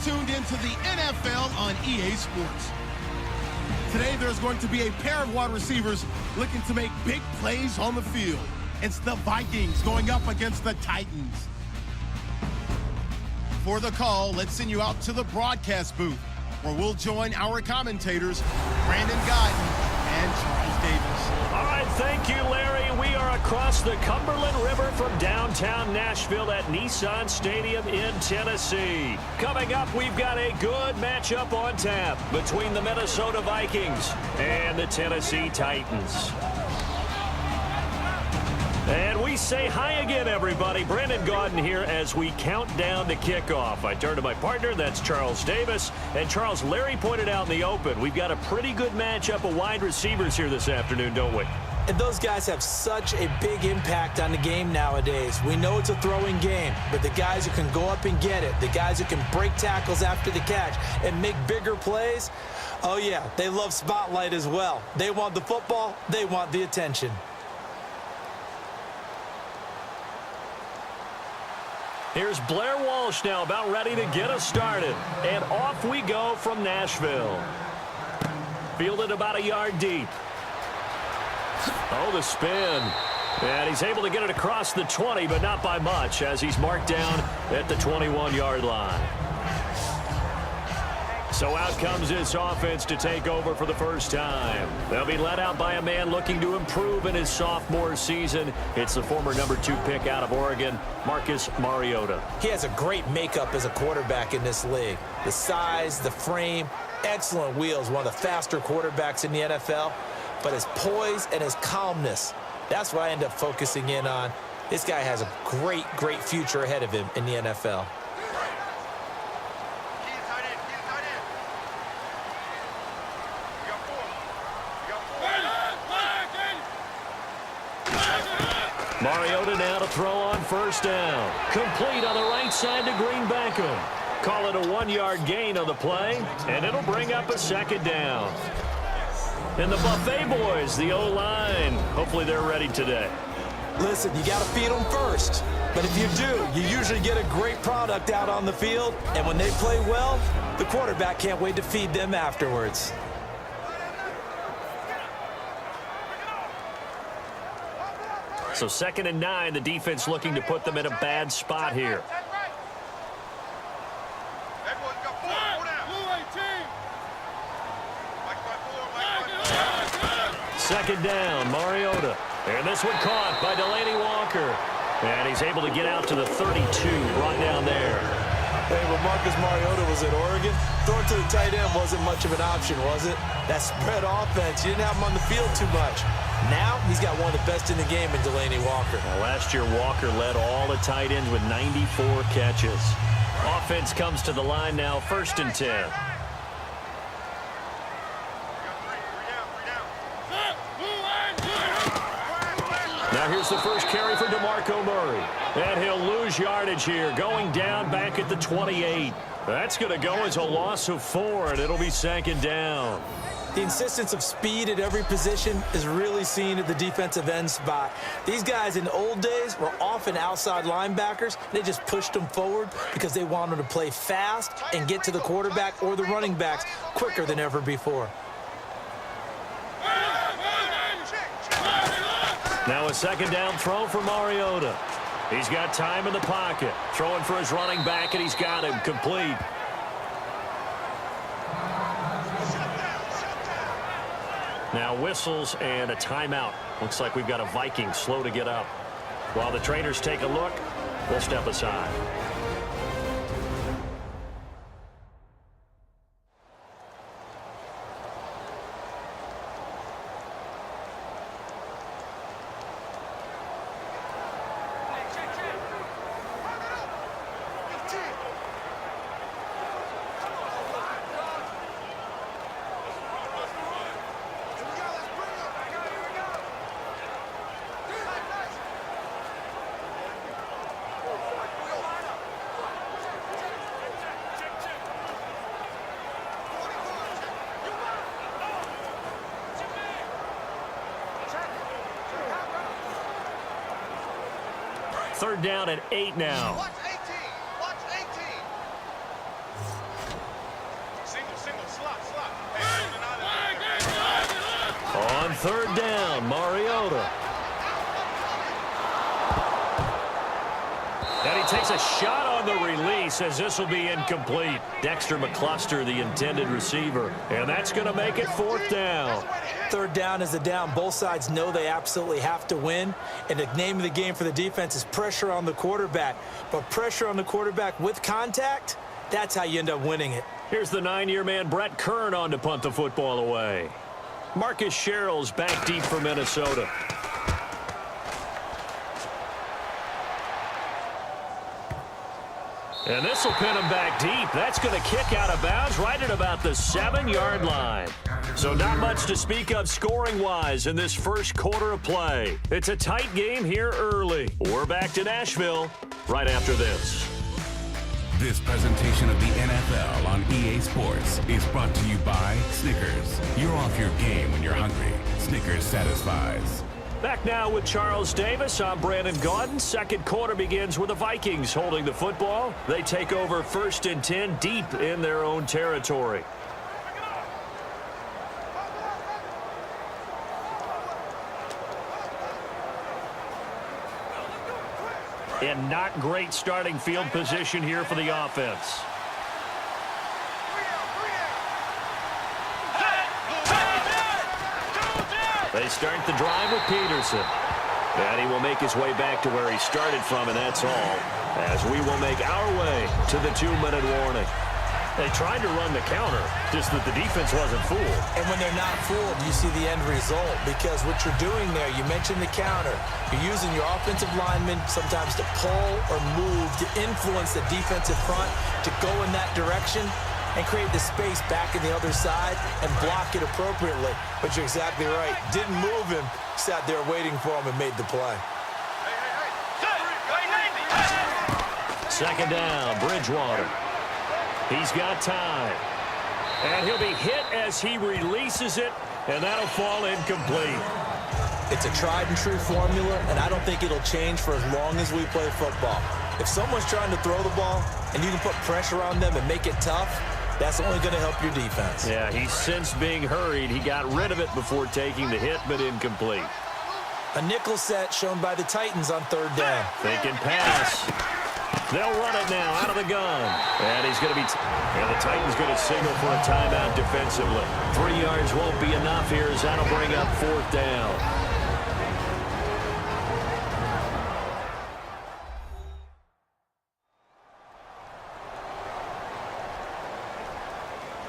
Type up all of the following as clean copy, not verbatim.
tuned into the NFL on EA Sports. Today, there's going to be a pair of wide receivers looking to make big plays on the field. It's the Vikings going up against the Titans. For the call, let's send you out to the broadcast booth, where we'll join our commentators, Brandon Guyton and Charles Davis. All right, thank you, Larry. We are across the Cumberland River from downtown Nashville at Nissan Stadium in Tennessee. Coming up, we've got a good matchup on tap between the Minnesota Vikings and the Tennessee Titans. And we say hi again, everybody. Brandon Guyton here as we count down to kickoff. I turn to my partner, that's Charles Davis. And Charles, Larry pointed out in the open, we've got a pretty good matchup of wide receivers here this afternoon, don't we? And those guys have such a big impact on the game nowadays. We know it's a throwing game, but the guys who can go up and get it, the guys who can break tackles after the catch and make bigger plays, oh yeah, they love spotlight as well. They want the football, they want the attention. Here's Blair Walsh now about ready to get us started. And off we go from Nashville. Fielded about a yard deep. Oh, the spin. And he's able to get it across the 20, but not by much, as he's marked down at the 21-yard line. So out comes this offense to take over for the first time. They'll be led out by a man looking to improve in his sophomore season. It's the former number 2 pick out of Oregon, Marcus Mariota. He has a great makeup as a quarterback in this league. The size, the frame, excellent wheels, one of the faster quarterbacks in the NFL. But his poise and his calmness, that's what I end up focusing in on. This guy has a great, great future ahead of him in the NFL. Mariota now to throw on first down. Complete on the right side to Greenbackham. Call it a 1-yard gain on the play, and it'll bring up a second down. And the Buffet boys, the O-line, hopefully they're ready today. Listen, you got to feed them first. But if you do, you usually get a great product out on the field. And when they play well, the quarterback can't wait to feed them afterwards. So 2nd and 9, the defense looking to put them in a bad spot here. Second down, Mariota. And this one caught by Delaney Walker. And he's able to get out to the 32, brought down there. Hey, when Marcus Mariota was at Oregon, throwing to the tight end wasn't much of an option, was it? That spread offense, you didn't have him on the field too much. Now, he's got one of the best in the game in Delaney Walker. Well, last year, Walker led all the tight ends with 94 catches. Offense comes to the line now, 1st and 10. Now here's the first carry for DeMarco Murray. And he'll lose yardage here, going down back at the 28. That's going to go as a loss of 4, and it'll be 2nd down. The insistence of speed at every position is really seen at the defensive end spot. These guys in the old days were often outside linebackers. They just pushed them forward because they wanted to play fast and get to the quarterback or the running backs quicker than ever before. Now a 2nd down throw for Mariota. He's got time in the pocket. Throwing for his running back, and he's got him complete. Now whistles and a timeout. Looks like we've got a Viking slow to get up. While the trainers take a look, we'll step aside. Third down at 8 now. On third down, Mariota. And he takes a shot on the release as this will be incomplete. Dexter McCluster, the intended receiver. And that's going to make it fourth down. Third down is a down. Both sides know they absolutely have to win. And the name of the game for the defense is pressure on the quarterback. But pressure on the quarterback with contact, that's how you end up winning it. Here's the 9-year man Brett Kern on to punt the football away. Marcus Sherrill's back deep for Minnesota. And this will pin him back deep. That's going to kick out of bounds right at about the 7-yard line. So not much to speak of scoring-wise in this first quarter of play. It's a tight game here early. We're back to Nashville right after this. This presentation of the NFL on EA Sports is brought to you by Snickers. You're off your game when you're hungry. Snickers satisfies. Back now with Charles Davis. I'm Brandon Gaudin. Second quarter begins with the Vikings holding the football. They take over 1st and 10 deep in their own territory. And not great starting field position here for the offense. They start the drive with Peterson. And he will make his way back to where he started from, and that's all. As we will make our way to the 2-minute warning. They tried to run the counter, just that the defense wasn't fooled. And when they're not fooled, you see the end result. Because what you're doing there, you mentioned the counter. You're using your offensive linemen sometimes to pull or move to influence the defensive front to go in that direction and create the space back in the other side and block it appropriately. But you're exactly right. Didn't move him. Sat there waiting for him and made the play. Second down, Bridgewater. He's got time. And he'll be hit as he releases it, and that'll fall incomplete. It's a tried-and-true formula, and I don't think it'll change for as long as we play football. If someone's trying to throw the ball and you can put pressure on them and make it tough, that's only going to help your defense. Yeah, he's since being hurried. He got rid of it before taking the hit, but incomplete. A nickel set shown by the Titans on third down. Thinking pass. They'll run it now out of the gun. And he's going to be... and the Titans going to signal for a timeout defensively. 3 yards won't be enough here as that'll bring up fourth down.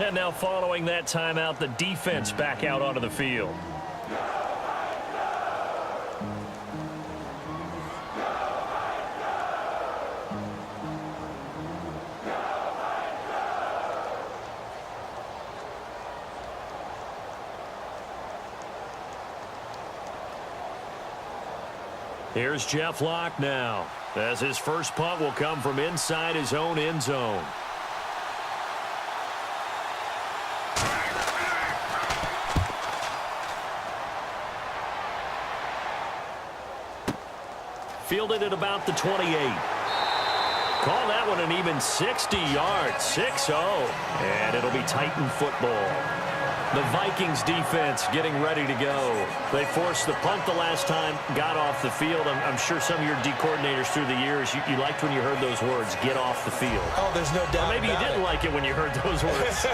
And now following that timeout, the defense back out onto the field. Here's Jeff Locke now, as his first punt will come from inside his own end zone. Fielded at about the 28. Call that one an even 60 yards, 6-0. And it'll be Titan football. The Vikings defense getting ready to go. They forced the punt the last time, got off the field. I'm sure some of your D coordinators through the years, you liked when you heard those words, get off the field. Oh, there's no doubt. Or maybe you didn't like it when you heard those words.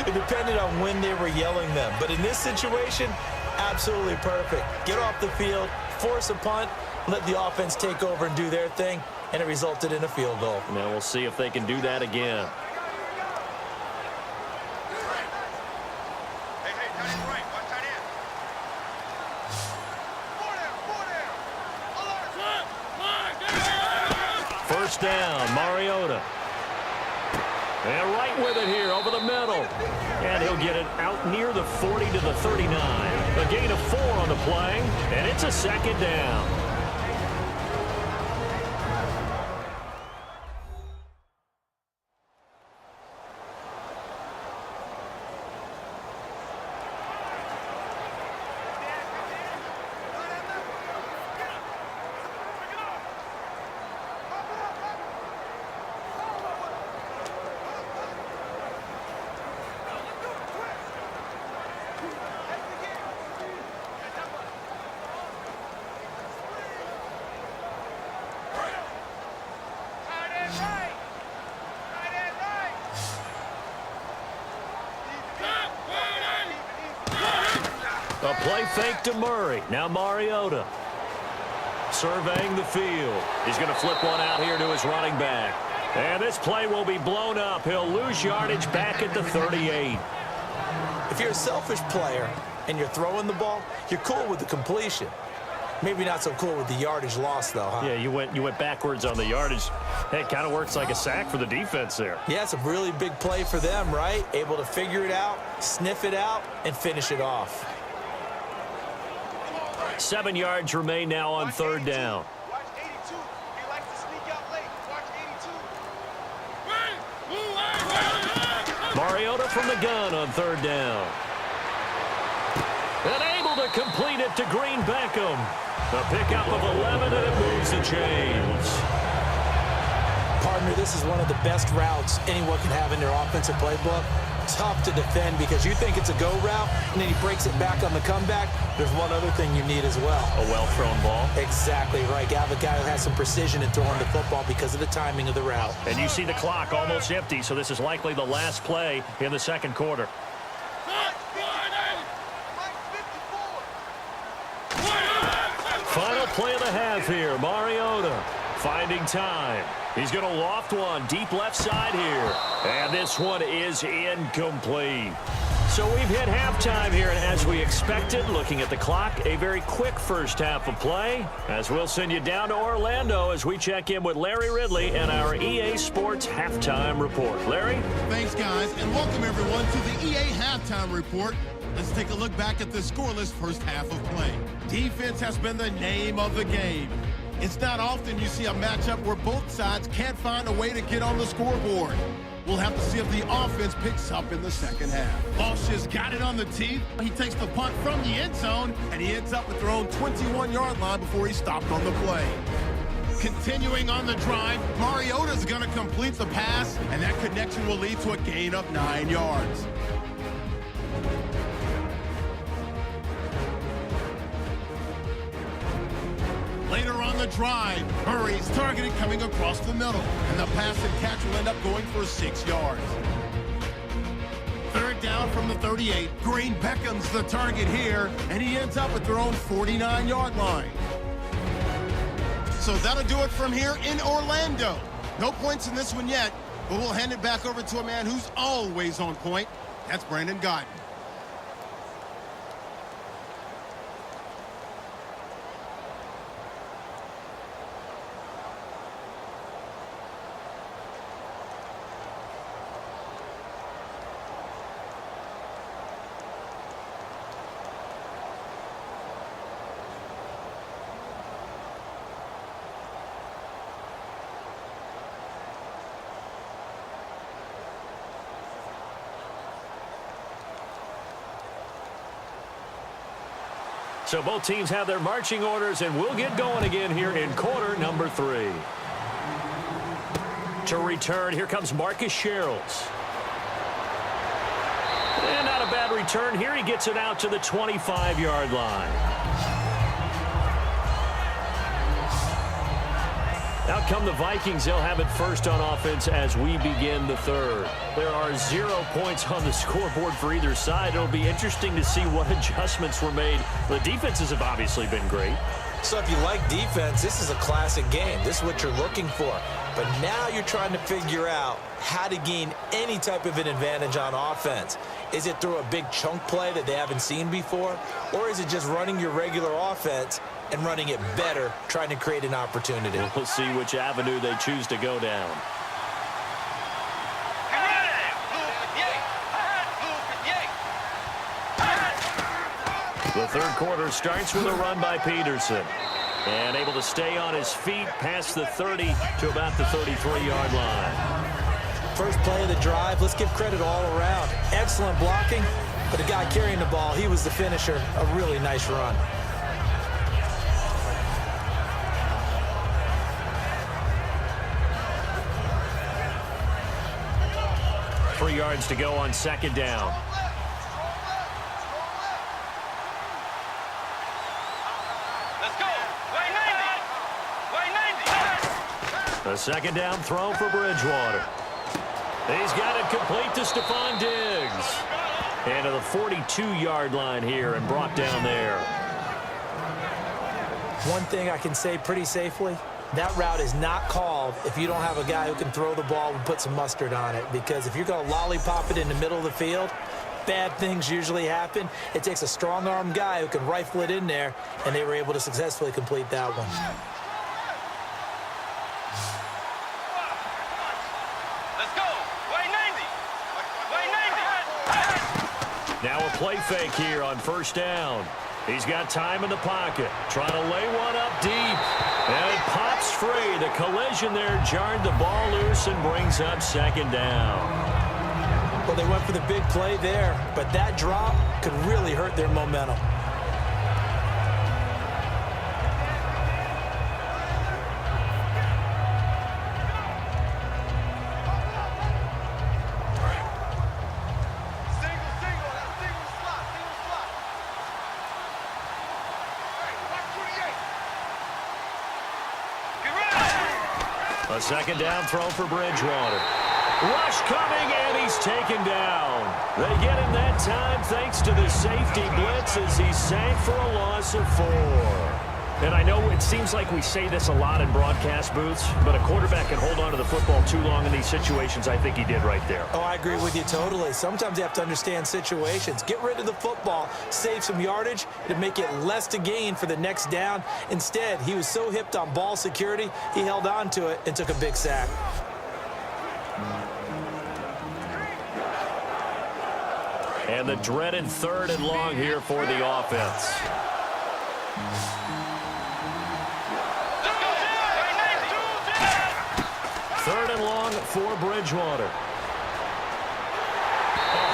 It depended on when they were yelling them. But in this situation, absolutely perfect. Get off the field, force a punt, let the offense take over and do their thing, and it resulted in a field goal. Now we'll see if they can do that again. First down, Mariota. And right with it here over the middle. And he'll get it out near the 40 to the 39. A gain of 4 on the play, and it's a second down. A play fake to Murray. Now Mariota surveying the field. He's going to flip one out here to his running back. And this play will be blown up. He'll lose yardage back at the 38. If you're a selfish player and you're throwing the ball, you're cool with the completion. Maybe not so cool with the yardage loss, though, huh? Yeah, you went backwards on the yardage. Hey, it kind of works like a sack for the defense there. Yeah, it's a really big play for them, right? Able to figure it out, sniff it out, and finish it off. 7 yards remain now on third down. Watch 82. He likes to sneak out late. Watch 82. Mariota from the gun on third down. And able to complete it to Green Beckham. A pickup of 11, and it moves the chains. Partner, this is one of the best routes anyone can have in their offensive playbook. Tough to defend because you think it's a go route, and then he breaks it back on the comeback. There's one other thing you need as well. A well-thrown ball. Exactly right. You have a guy who has some precision in throwing the football because of the timing of the route. And you see the clock almost empty, so this is likely the last play in the second quarter. Final play of the half here. Mariota finding time. He's going to loft one deep left side here. And this one is incomplete. So we've hit halftime here, and as we expected, looking at the clock, a very quick first half of play. As we'll send you down to Orlando as we check in with Larry Ridley and our EA Sports Halftime Report. Larry? Thanks, guys, and welcome everyone to the EA Halftime Report. Let's take a look back at the scoreless first half of play. Defense has been the name of the game. It's not often you see a matchup where both sides can't find a way to get on the scoreboard. We'll have to see if the offense picks up in the second half. Walsh has got it on the teeth. He takes the punt from the end zone, and he ends up at their own 21-yard line before he stopped on the play. Continuing on the drive, Mariota's going to complete the pass, and that connection will lead to a gain of 9 yards. Later on the drive, Murray's targeted coming across the middle, and the pass and catch will end up going for 6 yards. Third down from the 38. Green Beckham's the target here, and he ends up at their own 49-yard line. So that'll do it from here in Orlando. No points in this one yet, but we'll hand it back over to a man who's always on point. That's Brandon Gotton. So both teams have their marching orders, and we'll get going again here in quarter number 3. To return, here comes Marcus Sherrills. And not a bad return here. He gets it out to the 25-yard line. Out come the Vikings. They'll have it first on offense as we begin the third. There are 0 points on the scoreboard for either side. It'll be interesting to see what adjustments were made. The defenses have obviously been great. So if you like defense, this is a classic game. This is what you're looking for. But now you're trying to figure out how to gain any type of an advantage on offense. Is it through a big chunk play that they haven't seen before? Or is it just running your regular offense and running it better, trying to create an opportunity? We'll see which avenue they choose to go down. The third quarter starts with a run by Peterson. And able to stay on his feet past the 30 to about the 33-yard line. First play of the drive, let's give credit all around. Excellent blocking, but the guy carrying the ball, he was the finisher. A really nice run. Three yards to go on second down. A second down throw for Bridgewater. He's got it complete to Stephon Diggs. And to the 42-yard line here and brought down there. One thing I can say pretty safely, that route is not called if you don't have a guy who can throw the ball and put some mustard on it. Because if you're going to lollipop it in the middle of the field, bad things usually happen. It takes a strong-arm guy who can rifle it in there, and they were able to successfully complete that one. Let's go. Way 90. Way 90. Now a play fake here on first down. He's got time in the pocket, trying to lay one up deep. And it pops free. The collision there jarred the ball loose and brings up second down. Well, they went for the big play there, but that drop could really hurt their momentum. A second down throw for Bridgewater. Rush coming, and he's taken down. They get him that time thanks to the safety blitz as he sank for a loss of 4. And I know it seems like we say this a lot in broadcast booths, but a quarterback can hold on to the football too long in these situations. I think he did right there. Oh, I agree with you totally. Sometimes you have to understand situations. Get rid of the football, save some yardage to make it less to gain for the next down. Instead, he was so hipped on ball security, he held on to it and took a big sack. And the dreaded 3rd and long here for the offense. Third and long for Bridgewater. A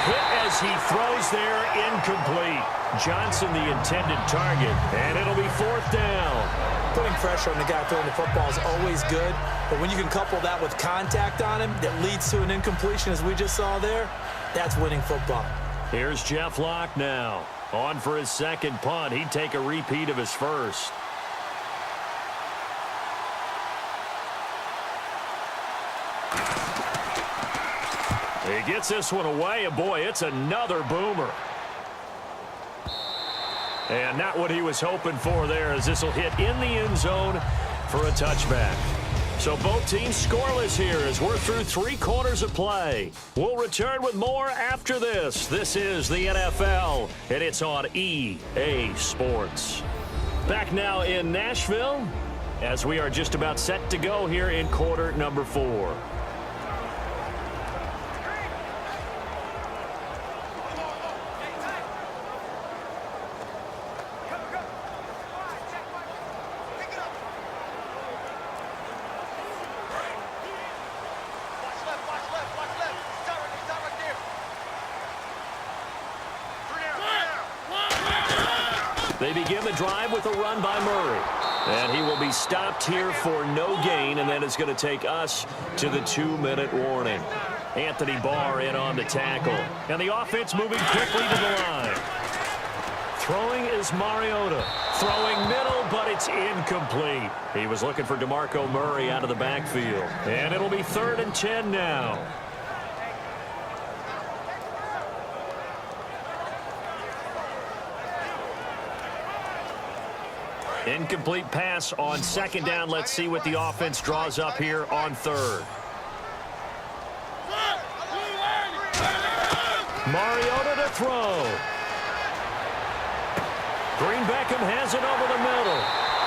hit as he throws there, incomplete. Johnson the intended target, and it'll be 4th down. Putting pressure on the guy throwing the football is always good, but when you can couple that with contact on him that leads to an incompletion, as we just saw there, that's winning football. Here's Jeff Locke now. On for his second punt. He'd take a repeat of his first. He gets this one away, and boy, it's another boomer. And not what he was hoping for there, as this will hit in the end zone for a touchback. So both teams scoreless here as we're through 3 quarters of play. We'll return with more after this. This is the NFL, and it's on EA Sports. Back now in Nashville as we are just about set to go here in quarter number 4. They begin the drive with a run by Murray. And he will be stopped here for no gain, and then it's going to take us to the 2-minute warning. Anthony Barr in on the tackle. And the offense moving quickly to the line. Throwing is Mariota. Throwing middle, but it's incomplete. He was looking for DeMarco Murray out of the backfield. And it'll be 3rd and 10 now. Incomplete pass on second down. Let's see what the offense draws up here on 3rd. Mariota to throw. Green Beckham has it over the middle.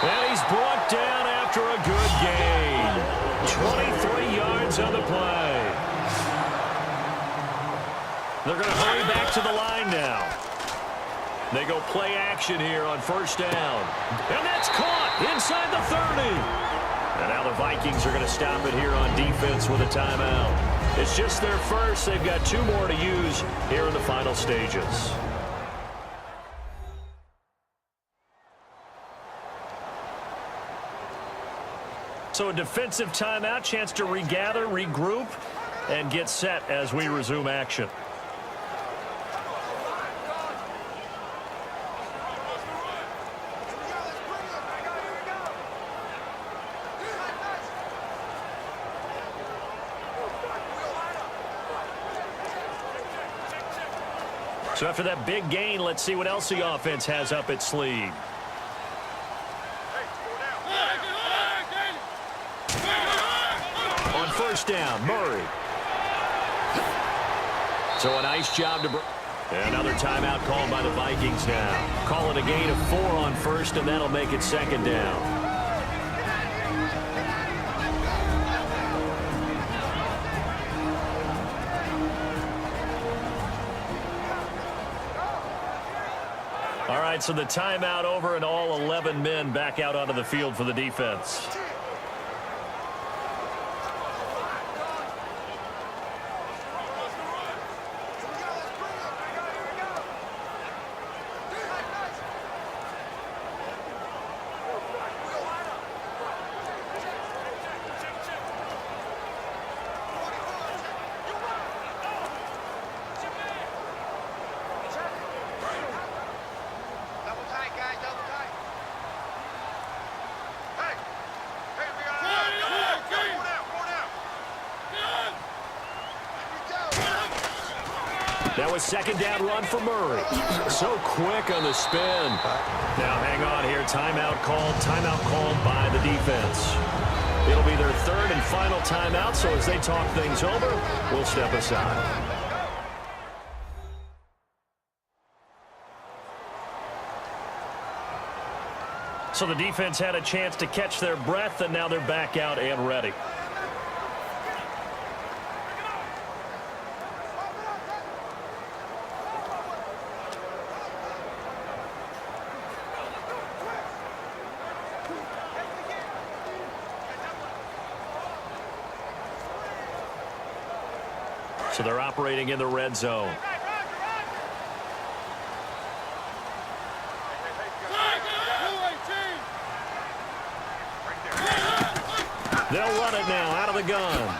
And he's brought down after a good gain. 23 yards on the play. They're going to hurry back to the line now. They go play action here on first down. And that's caught inside the 30. And now the Vikings are going to stop it here on defense with a timeout. It's just their first. They've got 2 more to use here in the final stages. So a defensive timeout, chance to regather, regroup, and get set as we resume action. So after that big gain, let's see what else the offense has up its sleeve. On first down, Murray. So a nice job to... Another timeout called by the Vikings now. Call it a gain of 4 on first, and that'll make it second down. All right, so the timeout over and all 11 men back out onto the field for the defense. That was second down run for Murray. So quick on the spin. Now hang on here. Timeout called by the defense. It'll be their third and final timeout, so as they talk things over, we'll step aside. So the defense had a chance to catch their breath, and now they're back out and ready. So they're operating in the red zone. They'll run it now out of the gun.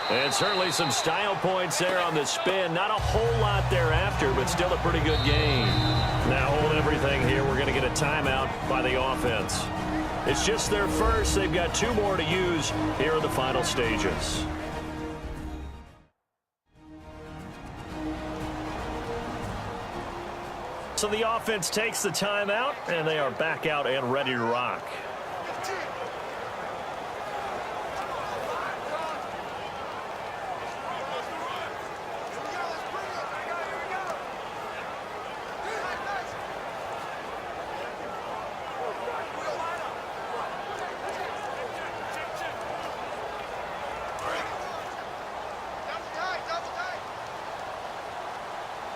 And certainly some style points there on the spin. Not a whole lot thereafter, but still a pretty good game. Now hold everything here. We're going to get a timeout by the offense. It's just their first. They've got 2 more to use here in the final stages. So the offense takes the timeout, and they are back out and ready to rock.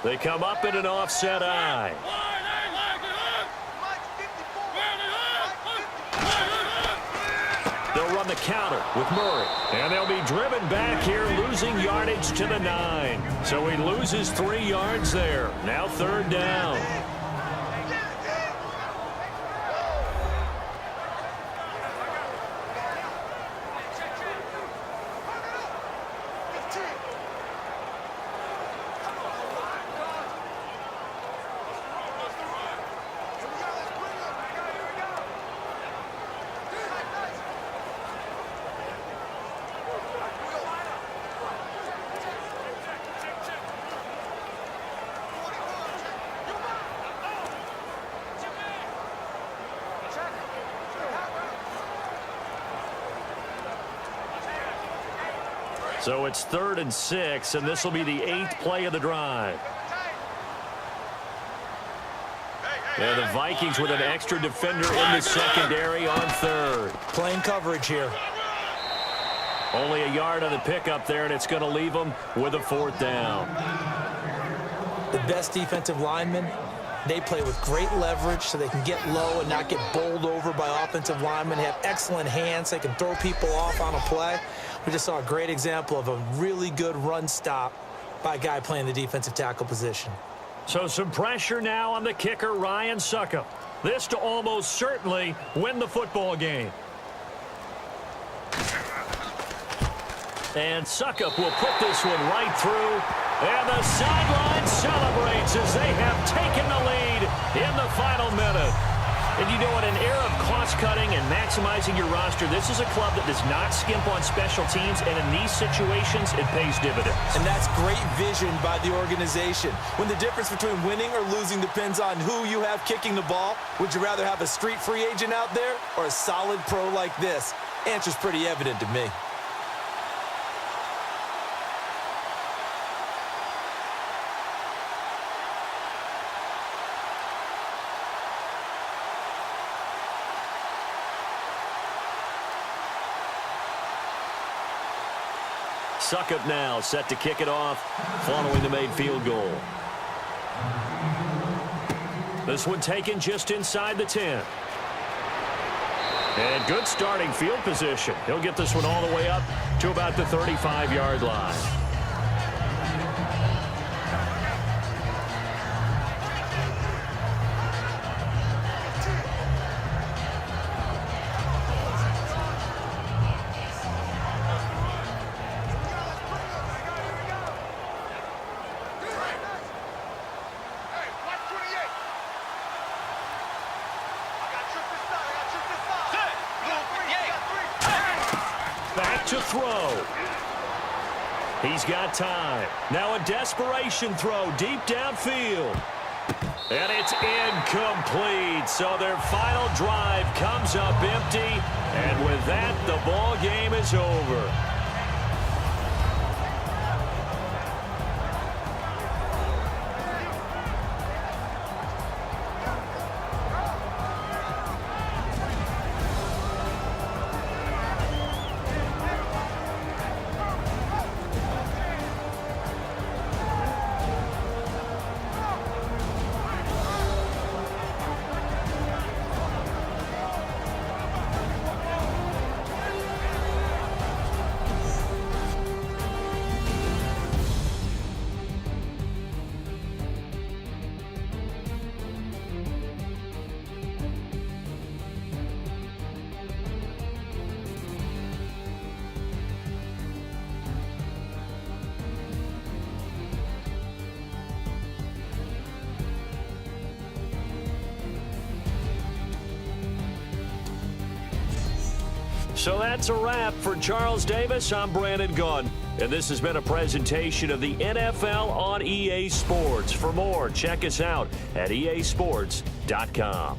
They come up in an offset eye. They'll run the counter with Murray. And they'll be driven back here, losing yardage to the 9. So he loses 3 yards there. Now third down. So it's 3rd and 6, and this will be the 8th play of the drive. And the Vikings with an extra defender in the secondary on 3rd. Plain coverage here. Only a yard on the pickup there, and it's going to leave them with a 4th down. The best defensive linemen, they play with great leverage so they can get low and not get bowled over by offensive linemen. They have excellent hands. They can throw people off on a play. We just saw a great example of a really good run stop by a guy playing the defensive tackle position. So some pressure now on the kicker, Ryan Succop. This to almost certainly win the football game. And Succop will put this one right through. And the sideline celebrates as they have taken the lead in the final minute. And you know, in an era of cost-cutting and maximizing your roster, this is a club that does not skimp on special teams, and in these situations, it pays dividends. And that's great vision by the organization. When the difference between winning or losing depends on who you have kicking the ball, would you rather have a street free agent out there or a solid pro like this? Answer's pretty evident to me. Suckup now, set to kick it off following the made field goal. This one taken just inside the 10. And good starting field position. He'll get this one all the way up to about the 35-yard line. Back to throw. He's got time. Now a desperation throw deep downfield. And it's incomplete. So their final drive comes up empty. And with that, the ball game is over. So that's a wrap for Charles Davis. I'm Brandon Gunn, and this has been a presentation of the NFL on EA Sports. For more, check us out at easports.com.